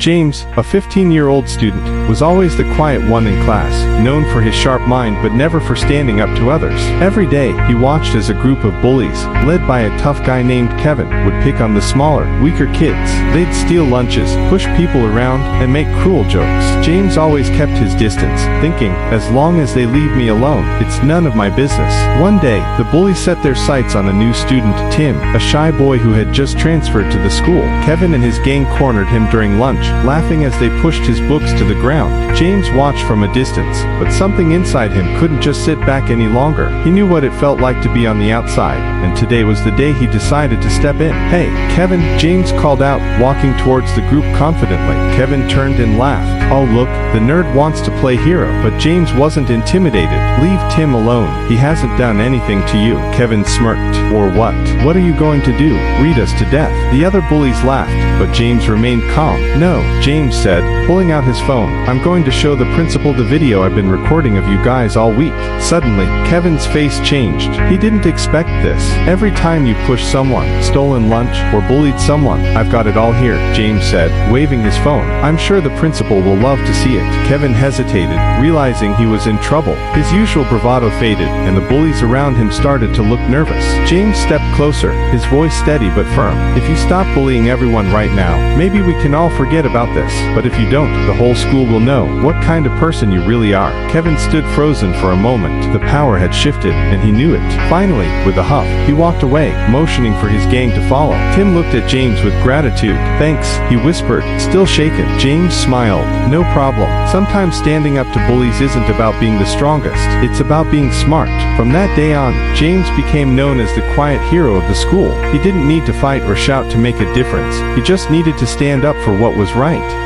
James, a 15-year-old student, was always the quiet one in class, known for his sharp mind but never for standing up to others. Every day, he watched as a group of bullies, led by a tough guy named Kevin, would pick on the smaller, weaker kids. They'd steal lunches, push people around, and make cruel jokes. James always kept his distance, thinking, as long as they leave me alone, it's none of my business. One day, the bullies set their sights on a new student, Tim, a shy boy who had just transferred to the school. Kevin and his gang cornered him during lunch, laughing as they pushed his books to the ground. James watched from a distance, but something inside him couldn't just sit back any longer. He knew what it felt like to be on the outside, and today was the day he decided to step in. "Hey, Kevin," James called out, walking towards the group confidently. Kevin turned and laughed. "Oh look, the nerd wants to play hero." But James wasn't intimidated. "Leave Tim alone. He hasn't done anything to you." Kevin smirked. "Or what? What are you going to do? Read us to death?" The other bullies laughed, but James remained calm. "No," James said, pulling out his phone. "I'm going to show the principal the video I've been recording of you guys all week." Suddenly, Kevin's face changed. He didn't expect this. "Every time you pushed someone, stolen lunch, or bullied someone, I've got it all here," James said, waving his phone. "I'm sure the principal will love to see it." Kevin hesitated, realizing he was in trouble. His usual bravado faded, and the bullies around him started to look nervous. James stepped closer, his voice steady but firm. "If you stop bullying everyone right now, maybe we can all forget about this. But if you don't, the whole school will know what kind of person you really are." Kevin stood frozen for a moment. The power had shifted, and he knew it. Finally, with a huff, he walked away, motioning for his gang to follow. Tim looked at James with gratitude. "Thanks," he whispered, still shaken. James smiled. "No problem. Sometimes standing up to bullies isn't about being the strongest. It's about being smart." From that day on, James became known as the quiet hero of the school. He didn't need to fight or shout to make a difference. He just needed to stand up for what was right.